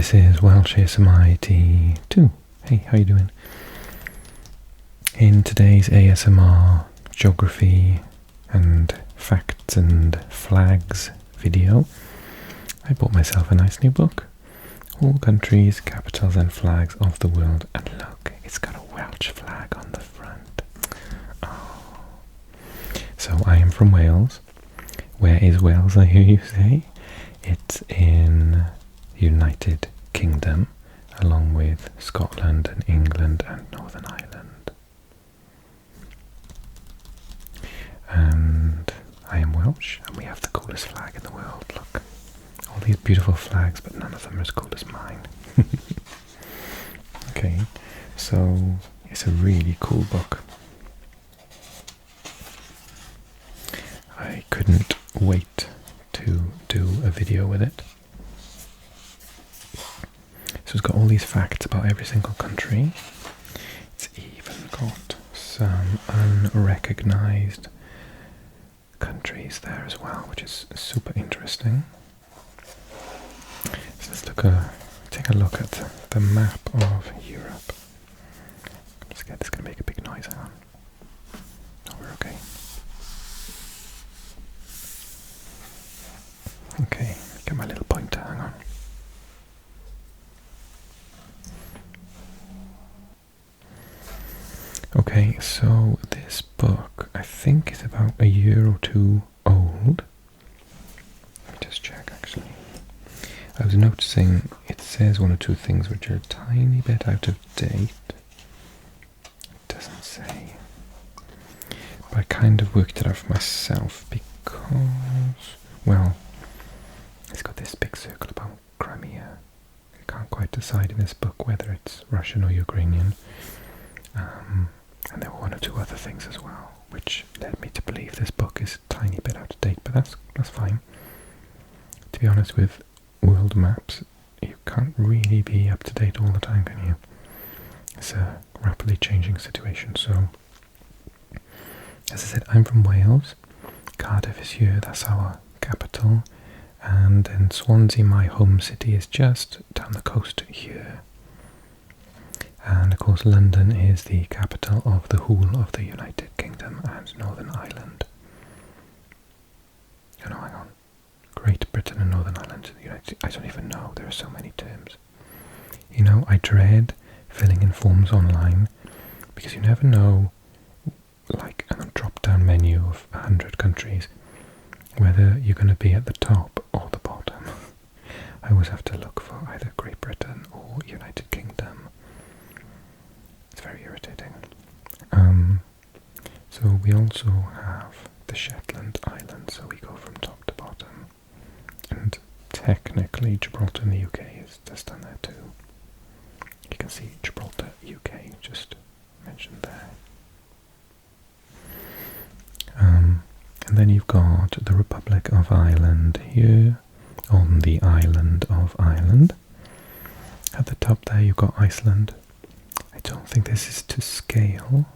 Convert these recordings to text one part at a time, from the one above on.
This is Welsh ASMR 82. Hey, how you doing? In today's ASMR geography and facts and flags video, I bought myself a nice new book. All countries, capitals and flags of the world. And look, it's got a Welsh flag on the front. Oh. So I am from Wales. Where is Wales, I hear you say? It's in United Kingdom, along with Scotland and England and Northern Ireland. And I am Welsh, and we have the coolest flag in the world. Look, all these beautiful flags, but none of them are as cool as mine. Okay, so it's a really cool book. I couldn't wait to do a video with it. So it's got all these facts about every single country. It's even got some unrecognized countries there as well, which is super interesting. So let's take a look at the map of Europe. I'm scared this is going to make a big noise. Hang on. Oh, we're okay. Okay, get my little pointer, hang on. Okay, so this book, I think, is about a year or two old. Let me just check, actually. I was noticing it says one or two things which are a tiny bit out of date. It doesn't say. But I kind of worked it out for myself because, well, it's got this big circle about Crimea. I can't quite decide in this book whether it's Russian or Ukrainian. And there were one or two other things as well, which led me to believe this book is a tiny bit out of date, but that's fine. To be honest, with world maps, you can't really be up to date all the time, can you? It's a rapidly changing situation, so as I said, I'm from Wales. Cardiff is here, that's our capital, and then Swansea, my home city, is just down the coast here. And of course London is the capital of the whole of the United Kingdom and Northern Ireland. Oh no, hang on. Great Britain and Northern Ireland. I don't even know, there are so many terms. You know, I dread filling in forms online because you never know, like a drop-down menu of 100 countries, whether you're going to be at the top or the bottom. I always have to look for either Great Britain or United Kingdom. It's very irritating. So we also have the Shetland Islands, so we go from top to bottom. And technically Gibraltar in the UK is just down there too. You can see Gibraltar UK just mentioned there. And then you've got the Republic of Ireland here on the island of Ireland. At the top there you've got Iceland. I don't think this is to scale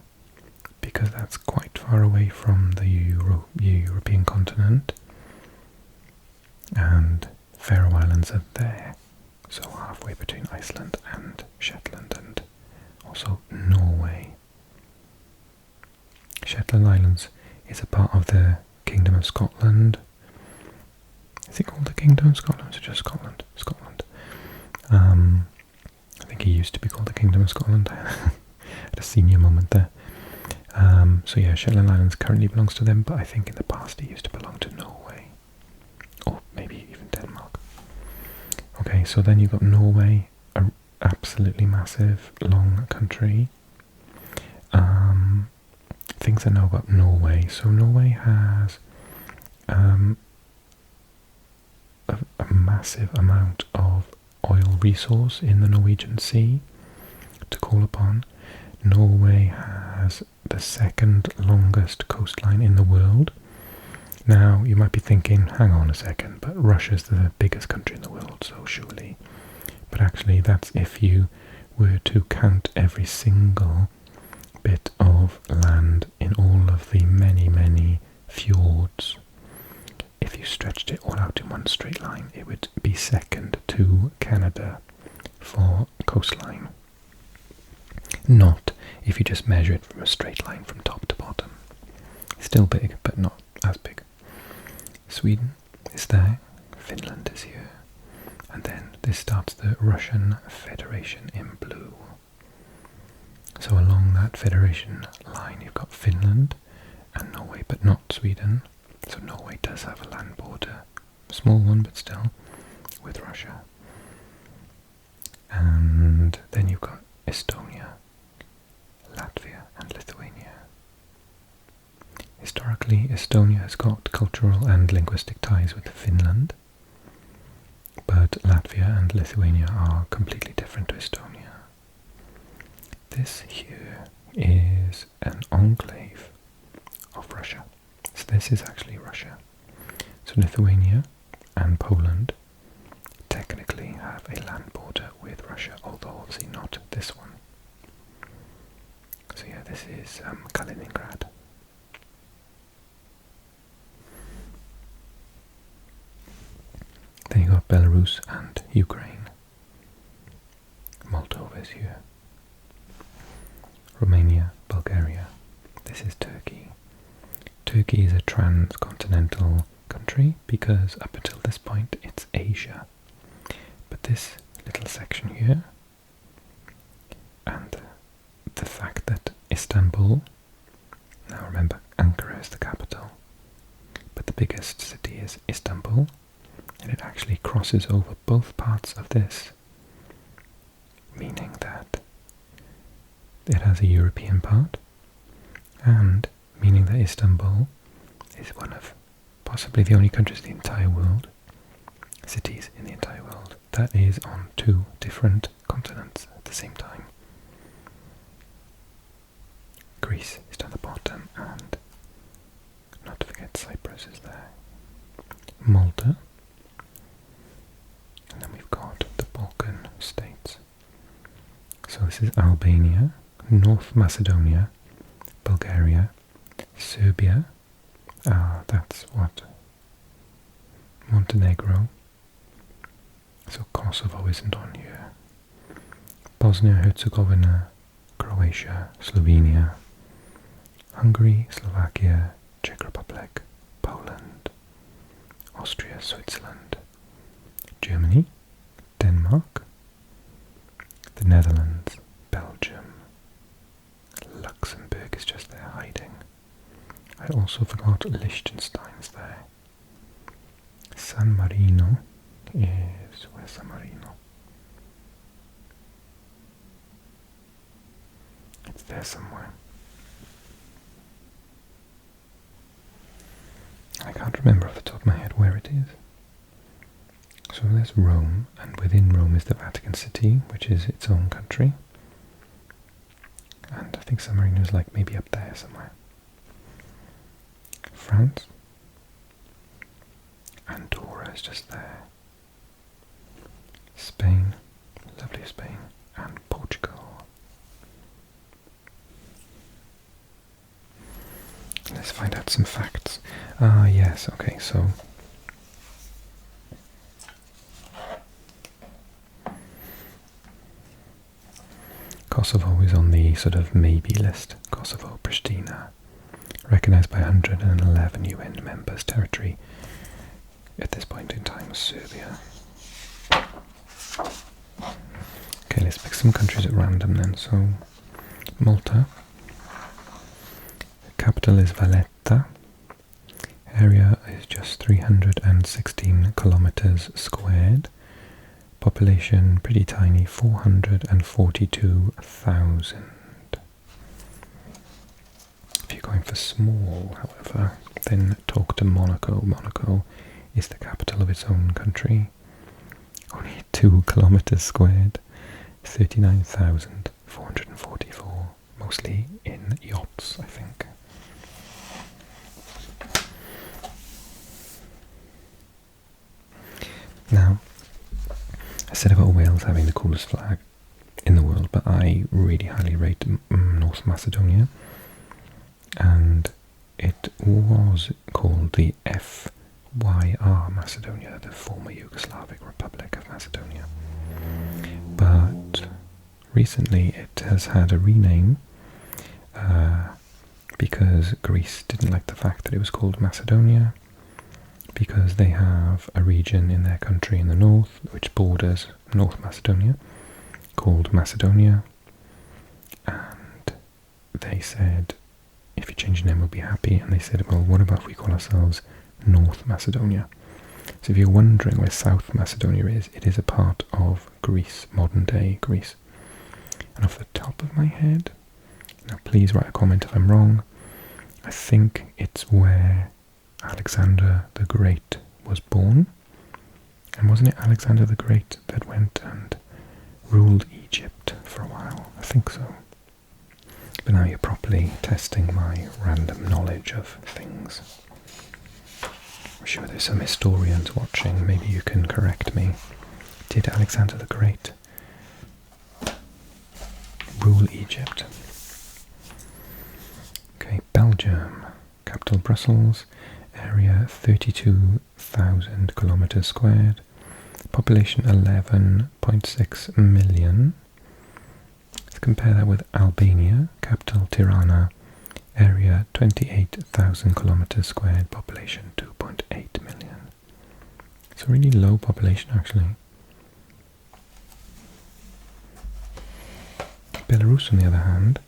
because that's quite far away from the European continent. And Faroe Islands are there, so halfway between Iceland and Shetland and also Norway. Shetland Islands is a part of the Kingdom of Scotland. Is it called the Kingdom of Scotland or just Scotland? Scotland. I think it used to be called the Kingdom of Scotland. At a senior moment there. So yeah, Shetland Islands currently belongs to them, but I think in the past it used to belong to Norway. Or maybe even Denmark. Okay, so then you've got Norway, an absolutely massive, long country. Things I know about Norway. So Norway has a massive amount of oil resource in the Norwegian Sea to call upon. Norway has the second longest coastline in the world. Now you might be thinking, hang on a second, but Russia's the biggest country in the world, so surely. But actually that's if you were to count every single bit of land in all of the many, many fjords. If you stretched it all out in one straight line, it would be second to Canada. for coastline. Not if you just measure it from a straight line from top to bottom. Still big, but not as big. Sweden is there, Finland is here, and then this starts the Russian Federation in blue. So along that federation line you've got Finland and Norway, but not Sweden. So Norway does have a land border, a small one but still, with Russia. And then you've got Estonia, Latvia and Lithuania. Historically, Estonia has got cultural and linguistic ties with Finland, but Latvia and Lithuania are completely different to Estonia. This here is an enclave of Russia. So this is actually Russia. So Lithuania and Poland technically have a land border with Russia, although obviously not this one. So yeah, this is Kaliningrad. Then you got Belarus and Ukraine. Moldova is here. Romania, Bulgaria. This is Turkey. Turkey is a transcontinental country because up until this point it's Asia. But this little section here, and the fact that Istanbul, now remember Ankara is the capital, but the biggest city is Istanbul, and it actually crosses over both parts of this, meaning that it has a European part, and meaning that Istanbul is one of possibly the only countries in the entire world, cities in the entire world, that is on two different continents at the same time. Greece is down the bottom, and not to forget Cyprus is there. Malta, and then we've got the Balkan States. So this is Albania, North Macedonia, Bulgaria, Serbia, that's what? Montenegro, so Kosovo isn't on here, Bosnia-Herzegovina, Croatia, Slovenia, Hungary, Slovakia, Czech Republic, Poland, Austria, Switzerland, Germany, Denmark, the Netherlands, Belgium, Luxembourg is just there hiding. I also forgot Liechtenstein's there. San Marino is, where's San Marino? It's there somewhere. I can't remember off the top of my head where it is. So there's Rome, and within Rome is the Vatican City, which is its own country. And I think San Marino is like maybe up there somewhere. France. Andorra is just there. Spain, lovely Spain, and Portugal. Let's find out some facts. Yes, okay, so Kosovo is on the sort of maybe list. Kosovo, Pristina, recognized by 111 UN members. Territory at this point in time was Serbia. Okay, let's pick some countries at random then. So Malta, the capital is Valletta, area is just 316 kilometers squared, population pretty tiny, 442,000. If you're going for small, however, then talk to Monaco. Monaco is the capital of its own country, only 2 kilometers squared, 39,444, mostly in yachts, I think. Now, I said about Wales having the coolest flag in the world, but I really highly rate North Macedonia, and it was called the FYR Macedonia, the former Yugoslavic Republic of Macedonia. But recently it has had a rename because Greece didn't like the fact that it was called Macedonia, because they have a region in their country in the north which borders North Macedonia called Macedonia, and they said, if you change your name we'll be happy, and they said, well, what about if we call ourselves North Macedonia? So if you're wondering where South Macedonia is, it is a part of Greece, modern day Greece. And off the top of my head, now please write a comment if I'm wrong, I think it's where Alexander the Great was born. And wasn't it Alexander the Great that went and ruled Egypt for a while? I think so. But now you're properly testing my random knowledge of things. I'm sure there's some historians watching, maybe you can correct me. Did Alexander the Great rule Egypt? Okay, Belgium, capital Brussels, area 32,000 kilometers squared, population 11.6 million. Let's compare that with Albania, capital Tirana, area 28,000 kilometers squared, population 2.8 million. It's a really low population actually. Belarus, on the other hand,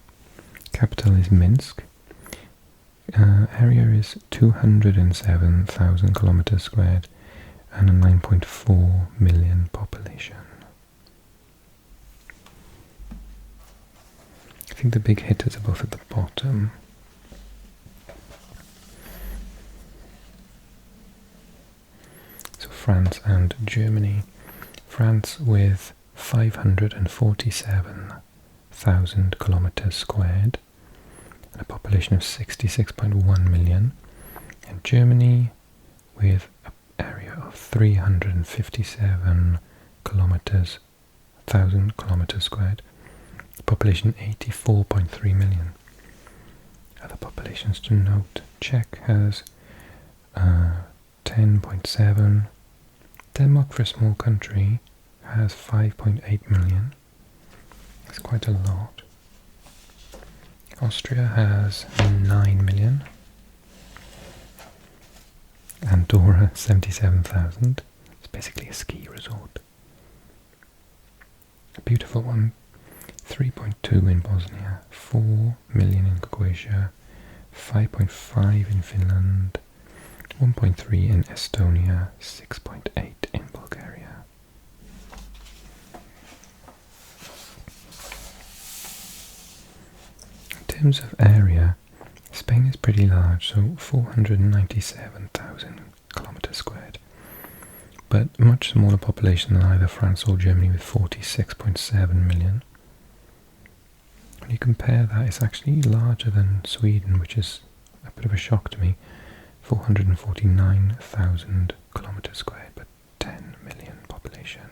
capital is Minsk, area is 207,000 kilometers squared and a 9.4 million population. I think the big hitters are both at the bottom. So France and Germany. France with 547,000 kilometers squared and a population of 66.1 million, and Germany with an area of 357,000 kilometers squared, population 84.3 million. Other populations to note: Czech has 10.7. Denmark, for a small country, has 5.8 million. That's quite a lot. Austria has 9 million. Andorra 77,000. It's basically a ski resort. A beautiful one. 3.2 in Bosnia, 4 million in Croatia, 5.5 in Finland, 1.3 in Estonia, 6.8 in Bulgaria. In terms of area, Spain is pretty large, so 497,000 kilometers squared, but much smaller population than either France or Germany with 46.7 million. When you compare that, it's actually larger than Sweden, which is a bit of a shock to me. 449,000 kilometers squared, but 10 million population.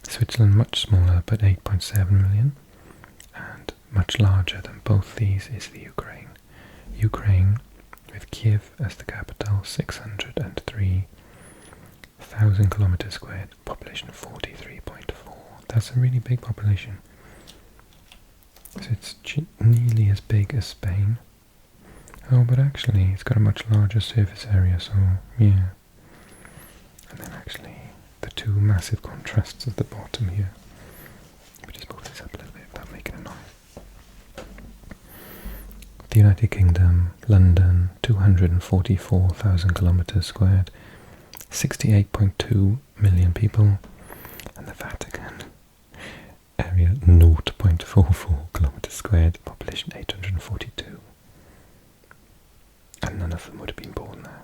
Switzerland much smaller, but 8.7 million. And much larger than both these is the Ukraine. Ukraine, with Kiev as the capital, 603,000 kilometers squared, population 43.4. That's a really big population. So it's nearly as big as Spain. Oh, but actually it's got a much larger surface area, so yeah. And then actually the two massive contrasts at the bottom here. Let me just move this up a little bit without making a noise. The United Kingdom, London, 244,000 kilometers squared, 68.2 million people, and the Vatican, area 0.44 kilometers squared, population 842. And none of them would have been born there.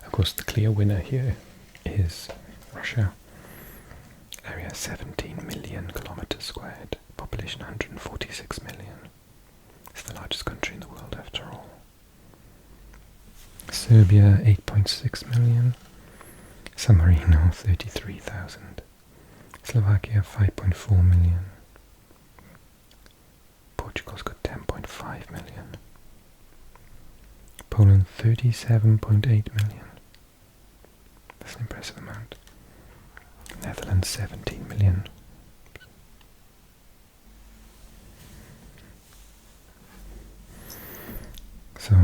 Of course, the clear winner here is Russia, area 17 million kilometers squared, population 146 million. It's the largest country in the world after all. Serbia 8.6 million, San Marino 33,000, Slovakia 5.4 million, Portugal's got 10.5 million, Poland 37.8 million. That's an impressive amount. Netherlands 17 million. So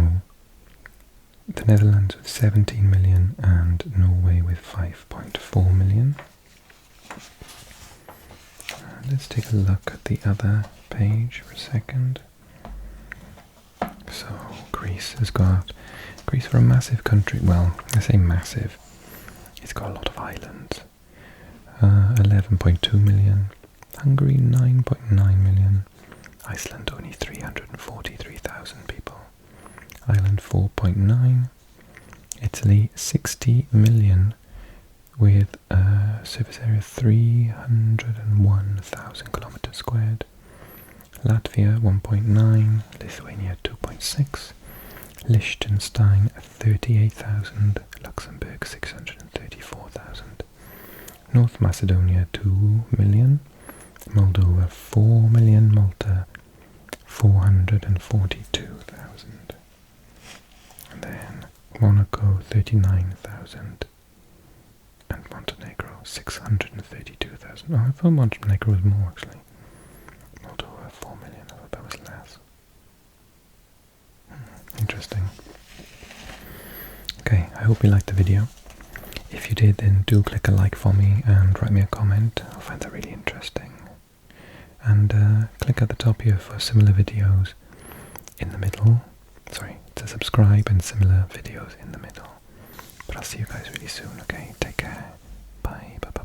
the Netherlands with 17 million and Norway with 5.4 million. Let's take a look at the other page for a second. So Greece for a massive country, well, I say massive, it's got a lot of islands. 11.2 million, Hungary 9.9 million, Iceland only 343,000 people, Ireland 4.9, Italy 60 million with a surface area 301,000 kilometers squared, Latvia 1.9, Lithuania 2.6, Liechtenstein 38,000, Luxembourg 634,000, North Macedonia 2 million, Moldova 4 million, Malta 442,000, and then Monaco 39,000, and Montenegro 632,000. Oh, I thought Montenegro was more actually. Moldova 4 million, I thought that was less. Interesting. Okay, I hope you liked the video. If you did, then do click a like for me and write me a comment. I'll find that really interesting. And click at the top here for similar videos in the middle. Sorry, to subscribe and similar videos in the middle. But I'll see you guys really soon, okay? Take care. Bye. Bye. Bye.